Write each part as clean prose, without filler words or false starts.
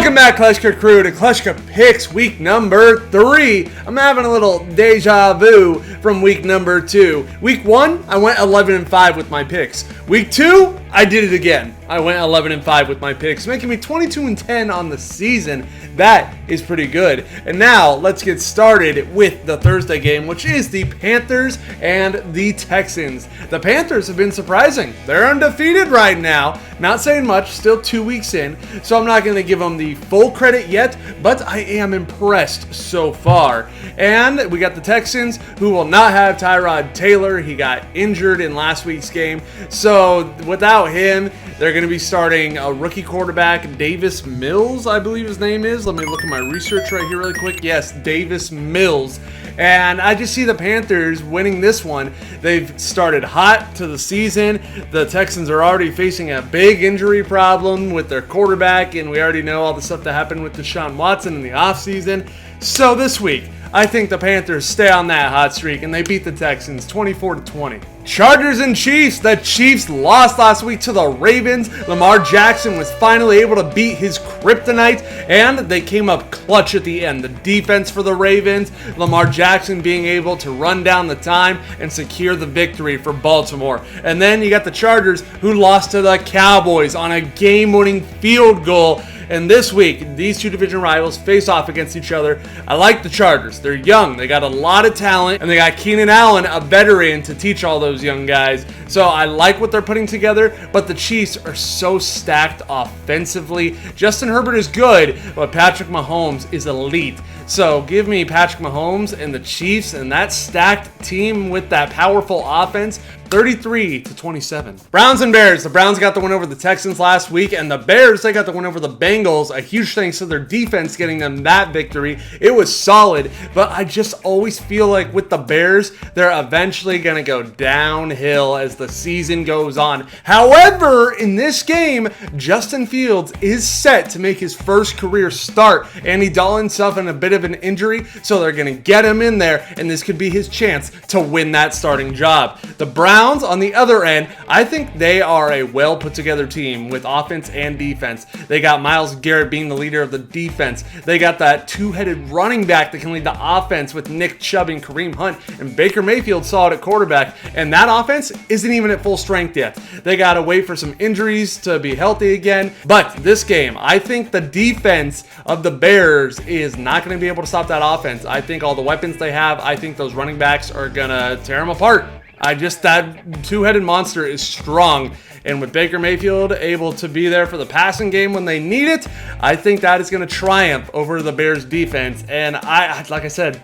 Welcome back, Kleschka Crew, to Kleschka Picks week number 3. I'm having a little deja vu from week number 2. Week 1, I went 11-5 with my picks. Week 2, I did it again. I went 11-5 with my picks, making me 22-10 on the season. That is pretty good. And now let's get started with the Thursday game, which is the Panthers and the Texans. The Panthers have been surprising. They're undefeated right now. Not saying much, still 2 weeks in, so I'm not going to give them the full credit yet, but I am impressed so far. And we got the Texans, who will not have Tyrod Taylor. He got injured in last week's game, so without him, they're going to be starting a rookie quarterback, Davis Mills, I believe his name is. Let me look at my research right here really quick. Yes, Davis Mills. And I just see the Panthers winning this one. They've started hot to the season. The Texans are already facing a big injury problem with their quarterback, and we already know all the stuff that happened with Deshaun Watson in the offseason. So this week, I think the Panthers stay on that hot streak, and they beat the Texans 24-20. Chargers and Chiefs. The Chiefs lost last week to the Ravens. Lamar Jackson was finally able to beat his kryptonite, and they came up clutch at the end. The defense for the Ravens, Lamar Jackson being able to run down the time and secure the victory for Baltimore. And then you got the Chargers, who lost to the Cowboys on a game-winning field goal. And this week, these two division rivals face off against each other. I like the Chargers. They're young. They got a lot of talent. And they got Keenan Allen, a veteran, to teach all those young guys. So I like what they're putting together. But the Chiefs are so stacked offensively. Justin Herbert is good, but Patrick Mahomes is elite. So give me Patrick Mahomes and the Chiefs and that stacked team with that powerful offense. 33-27. Browns and Bears. The Browns got the win over the Texans last week, and the Bears, they got the win over the Bengals. A huge thanks to their defense getting them that victory. It was solid, but I just always feel like with the Bears, they're eventually going to go downhill as the season goes on. However, in this game, Justin Fields is set to make his first career start. Andy Dalton suffered a bit of an injury, so they're going to get him in there, and this could be his chance to win that starting job. The Browns, on the other end, I think they are a well put together team with offense and defense. They got Myles Garrett being the leader of the defense. They got that two-headed running back that can lead the offense with Nick Chubb and Kareem Hunt, and Baker Mayfield solid at quarterback. And that offense isn't even at full strength yet. They got to wait for some injuries to be healthy again. But this game, I think the defense of the Bears is not going to be able to stop that offense. I think all the weapons they have, I think those running backs are going to tear them apart. That two-headed monster is strong. And with Baker Mayfield able to be there for the passing game when they need it, I think that is going to triumph over the Bears defense. And like I said,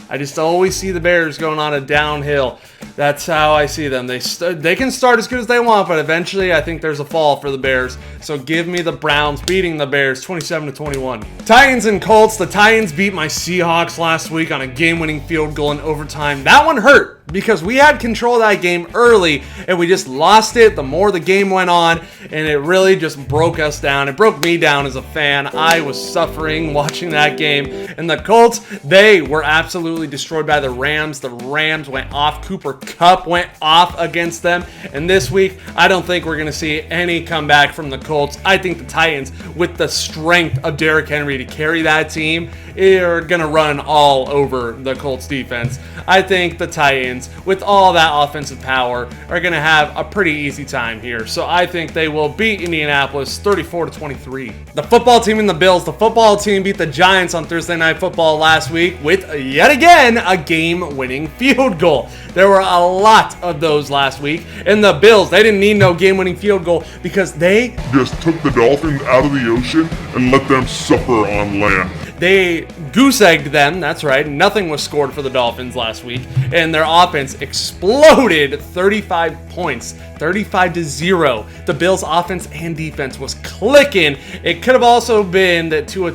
I just always see the Bears going on a downhill. That's how I see them. They can start as good as they want, but eventually I think there's a fall for the Bears. So give me the Browns beating the Bears 27-21. Titans and Colts. The Titans beat my Seahawks last week on a game-winning field goal in overtime. That one hurt because we had control of that game early and we just lost it the more the game went on, and it really just broke us down. It broke me down as a fan. I was suffering watching that game. And the Colts, they were absolutely destroyed by the Rams. The Rams went off. Cooper Kupp went off against them. And this week, I don't think we're going to see any comeback from the Colts. I think the Titans, with the strength of Derrick Henry to carry that team, are going to run all over the Colts defense. I think the Titans, with all that offensive power, are going to have a pretty easy time here. So I think they will beat Indianapolis 34-23. The football team and the Bills. The football team beat the Giants on Thursday Night Football last week with, yet again, a game-winning field goal. There were a lot of those last week. And the Bills, they didn't need no game-winning field goal because they just took the Dolphins out of the ocean and let them suffer on land. They goose-egged them, that's right. Nothing was scored for the Dolphins last week. And their offense exploded 35 points, 35-0. The Bills' offense and defense was clicking. It could have also been that Tua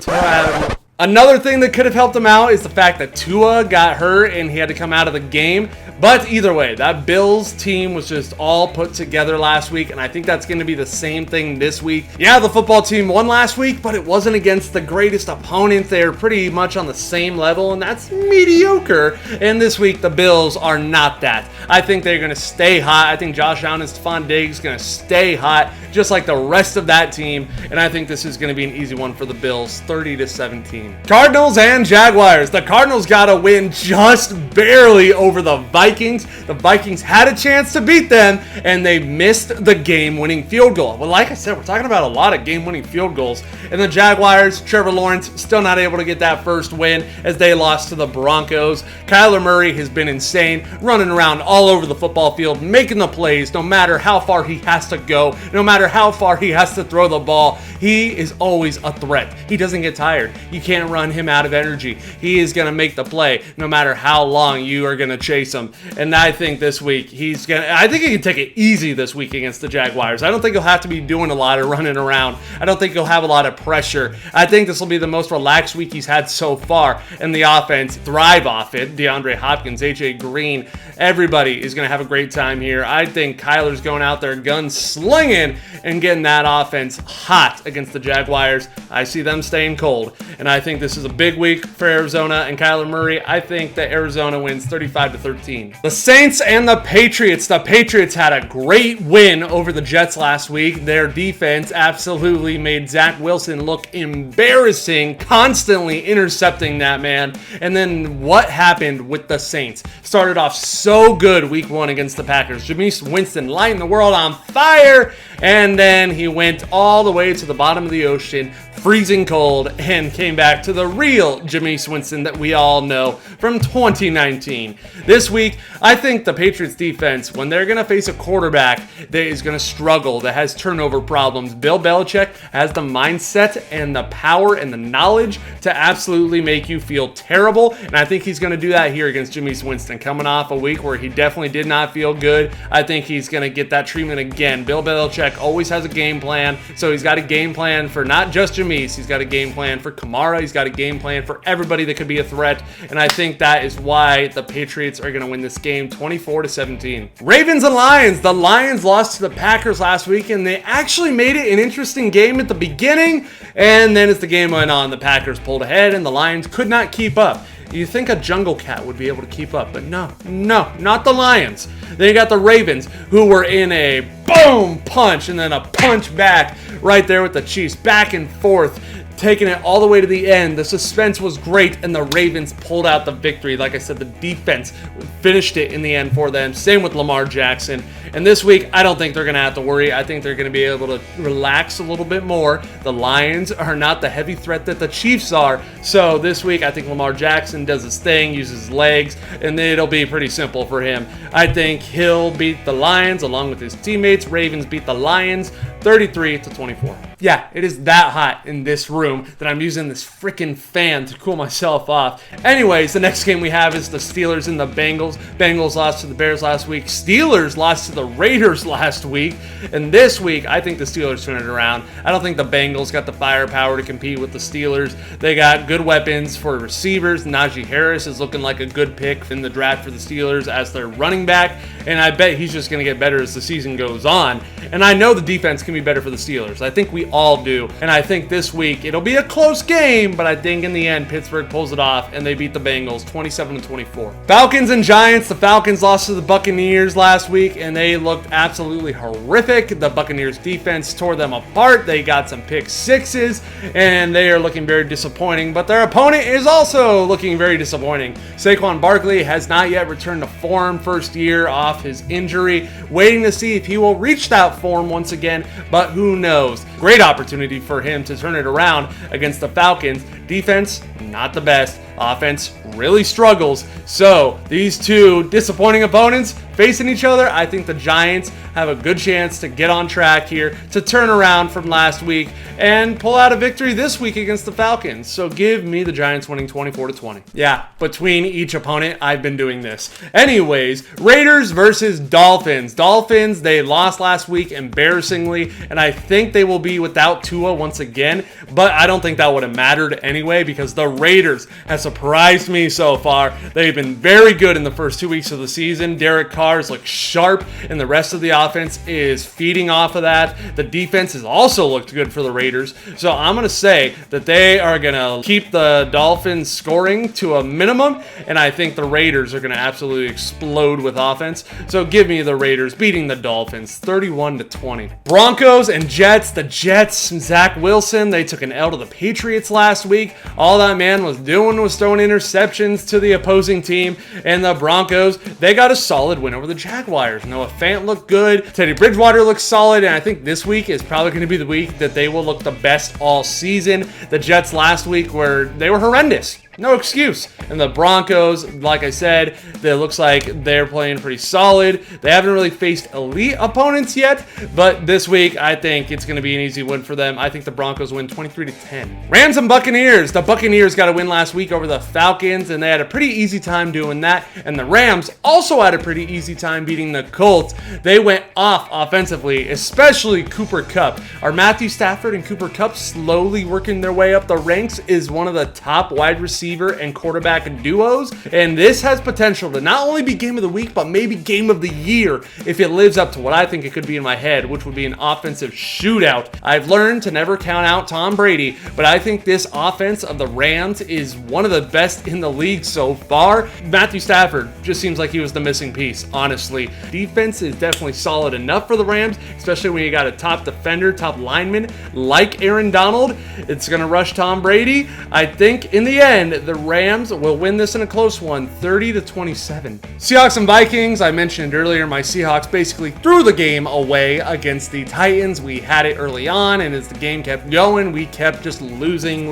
Another thing that could have helped him out is the fact that Tua got hurt and he had to come out of the game. But either way, that Bills team was just all put together last week, and I think that's going to be the same thing this week. Yeah, the football team won last week, but it wasn't against the greatest opponent. They're pretty much on the same level, and that's mediocre. And this week, the Bills are not that. I think they're going to stay hot. I think Josh Allen and Stephon Diggs going to stay hot, just like the rest of that team. And I think this is going to be an easy one for the Bills, 30-17. Cardinals and Jaguars. The Cardinals got a win just barely over the Vikings. The Vikings had a chance to beat them, and they missed the game-winning field goal. Well, like I said, we're talking about a lot of game-winning field goals. And the Jaguars, Trevor Lawrence, still not able to get that first win as they lost to the Broncos. Kyler Murray has been insane, running around all over the football field, making the plays no matter how far he has to go, no matter how far he has to throw the ball. He is always a threat. He doesn't get tired. You can't run him out of energy. He is going to make the play no matter how long you are going to chase him. And I think this week I think he can take it easy this week against the Jaguars. I don't think he'll have to be doing a lot of running around. I don't think he'll have a lot of pressure. I think this will be the most relaxed week he's had so far, and the offense thrive off it. DeAndre Hopkins, AJ Green, everybody is going to have a great time here. I think Kyler's going out there gun slinging and getting that offense hot against the Jaguars. I see them staying cold, and I think this is a big week for Arizona and Kyler Murray. I think that Arizona wins 35-13. The Saints and the Patriots. The Patriots had a great win over the Jets last week. Their defense absolutely made Zach Wilson look embarrassing, constantly intercepting that man. And then what happened with the Saints? Started off so good week one against the Packers. Jameis Winston lighting the world on fire, and then he went all the way to the bottom of the ocean, freezing cold, and came back to the real Jameis Winston that we all know from 2019. This week, I think the Patriots defense, when they're going to face a quarterback that is going to struggle, that has turnover problems, Bill Belichick has the mindset and the power and the knowledge to absolutely make you feel terrible, and I think he's going to do that here against Jameis Winston. Coming off a week where he definitely did not feel good, I think he's going to get that treatment again. Bill Belichick always has a game plan, so he's got a game plan for not just Jameis, he's got a game plan for Kamara, he's got a game plan for everybody that could be a threat, and I think that is why the Patriots are going to win this game 24-17. Ravens and Lions. The Lions lost to the Packers last week, and they actually made it an interesting game at the beginning, and then as the game went on, the Packers pulled ahead, and the Lions could not keep up. You think a jungle cat would be able to keep up, but no, not the Lions. Then you got the Ravens, who were in a boom punch and then a punch back right there with the Chiefs, back and forth, taking it all the way to the end. The suspense was great, and the Ravens pulled out the victory. Like I said, the defense finished it in the end for them. Same with Lamar Jackson. And this week, I don't think they're going to have to worry. I think they're going to be able to relax a little bit more. The Lions are not the heavy threat that the Chiefs are. So this week, I think Lamar Jackson does his thing, uses his legs, and it'll be pretty simple for him. I think he'll beat the Lions along with his teammates. Ravens beat the Lions 33-24. Yeah, it is that hot in this room that I'm using this freaking fan to cool myself off. Anyways, the next game we have is the Steelers and the Bengals. Bengals lost to the Bears last week. Steelers lost to the Raiders last week. And this week, I think the Steelers turn it around. I don't think the Bengals got the firepower to compete with the Steelers. They got good weapons for receivers. Najee Harris is looking like a good pick in the draft for the Steelers as their running back. And I bet he's just going to get better as the season goes on. And I know the defense can be better for the Steelers. I think we all do. And I think this week it'll be a close game, but I think in the end Pittsburgh pulls it off and they beat the Bengals 27-24. Falcons and Giants. The Falcons lost to the Buccaneers last week and they looked absolutely horrific. The Buccaneers defense tore them apart. They got some pick sixes and they are looking very disappointing, but their opponent is also looking very disappointing. Saquon Barkley has not yet returned to form, first year off his injury, waiting to see if he will reach that form once again, but who knows. Great opportunity for him to turn it around against the Falcons. Defense, not the best. offense really struggles. So these two disappointing opponents facing each other, I think the Giants have a good chance to get on track here, to turn around from last week and pull out a victory this week against the Falcons. So give me the Giants winning 24-20. Yeah, between each opponent, I've been doing this. Anyways, Raiders versus Dolphins. Dolphins, they lost last week embarrassingly, and I think they will be without Tua once again, but I don't think that would have mattered anyway because the Raiders have surprised me so far. They've been very good in the first 2 weeks of the season. Derrick Carr's look sharp, and the rest of the offense is feeding off of that. The defense has also looked good for the Raiders, so I'm going to say that they are going to keep the Dolphins scoring to a minimum, and I think the Raiders are going to absolutely explode with offense. So give me the Raiders beating the Dolphins 31-20. Broncos and Jets. The Jets, Zach Wilson, they took an L to the Patriots last week. All that man was doing was throwing interceptions to the opposing team, and the Broncos, they got a solid win over the Jaguars. Noah Fant looked good. Teddy Bridgewater looks solid, and I think this week is probably going to be the week that they will look the best all season. The Jets last week they were horrendous. No excuse. And the Broncos, like I said, it looks like they're playing pretty solid. They haven't really faced elite opponents yet, but this week I think it's going to be an easy win for them. I think the Broncos win 23-10. Rams and Buccaneers. The Buccaneers got a win last week over the Falcons, and they had a pretty easy time doing that. And the Rams also had a pretty easy time beating the Colts. They went off offensively, especially Cooper Kupp. Are Matthew Stafford and Cooper Kupp slowly working their way up the ranks? Is one of the top wide receivers and quarterback duos, and this has potential to not only be game of the week, but maybe game of the year if it lives up to what I think it could be in my head, which would be an offensive shootout. I've learned to never count out Tom Brady, but I think this offense of the Rams is one of the best in the league so far. Matthew Stafford just seems like he was the missing piece, honestly. Defense is definitely solid enough for the Rams, especially when you got a top defender, top lineman like Aaron Donald. It's going to rush Tom Brady. I think in the end, the Rams will win this in a close one, 30-27. Seahawks and Vikings. I mentioned earlier, my Seahawks basically threw the game away against the Titans. We had it early on, and as the game kept going, we kept just losing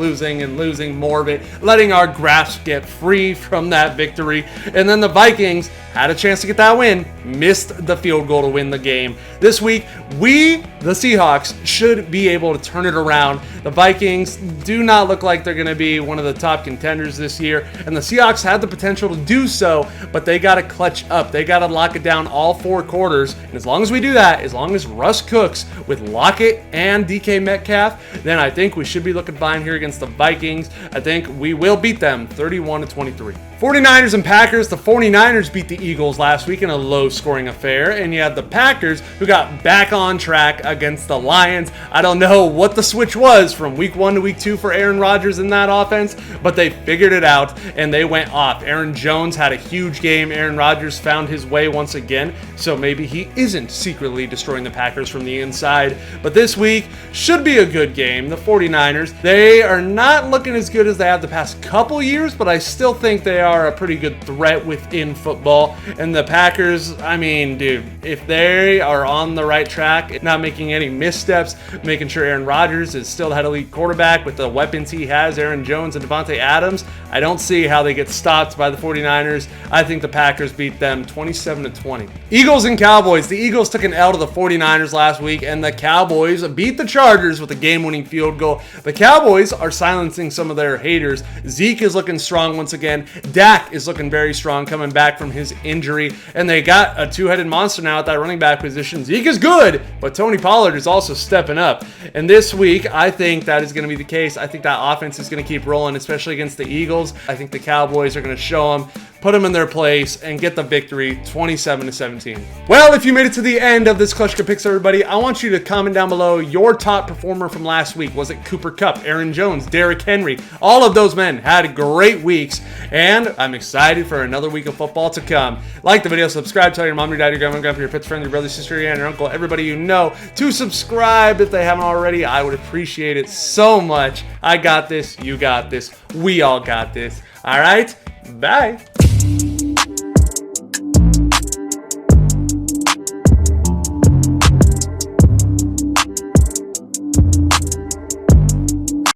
more of it, letting our grasp get free from that victory. And then the Vikings had a chance to get that win, missed the field goal to win the game. This week, the Seahawks, should be able to turn it around. The Vikings do not look like they're going to be one of the top contenders this year, and the Seahawks had the potential to do so, but they got to clutch up. They got to lock it down all 4 quarters, and as long as we do that, as long as Russ cooks with Lockett and DK Metcalf, then I think we should be looking fine here against the Vikings. I think we will beat them 31-23. 49ers and Packers. The 49ers beat the Eagles last week in a low-scoring affair, and you had the Packers who got back on track against the Lions. I don't know what the switch was from week 1 to week 2 for Aaron Rodgers in that offense, but they figured it out, and they went off. Aaron Jones had a huge game. Aaron Rodgers found his way once again, so maybe he isn't secretly destroying the Packers from the inside. But this week should be a good game. The 49ers, they are not looking as good as they have the past couple years, but I still think they are a pretty good threat within football. And the Packers, I mean, dude, if they are on the right track, not making any missteps, making sure Aaron Rodgers is still that elite quarterback with the weapons he has, Aaron Jones and Devontae Adams, I don't see how they get stopped by the 49ers. I think the Packers beat them 27-20. Eagles and Cowboys. The Eagles took an L to the 49ers last week, and the Cowboys beat the Chargers with a game-winning field goal. The Cowboys are silencing some of their haters. Zeke is looking strong once again. Dak is looking very strong coming back from his injury, and they got a two-headed monster now at that running back position. Zeke is good, but Tony Pollard is also stepping up. And this week, I think that is going to be the case. I think that offense is going to keep rolling, especially against the Eagles. I think the Cowboys are going to show them, put them in their place, and get the victory 27-17. Well, if you made it to the end of this Kleschka Picks, everybody, I want you to comment down below your top performer from last week. Was it Cooper Kupp, Aaron Jones, Derrick Henry? All of those men had great weeks, and I'm excited for another week of football to come. Like the video, subscribe, tell your mom, your dad, your grandma, your pets, friend, your brother, sister, your aunt, your uncle, everybody you know to subscribe if they haven't already. I would appreciate it so much. I got this, you got this, we all got this. All right, bye.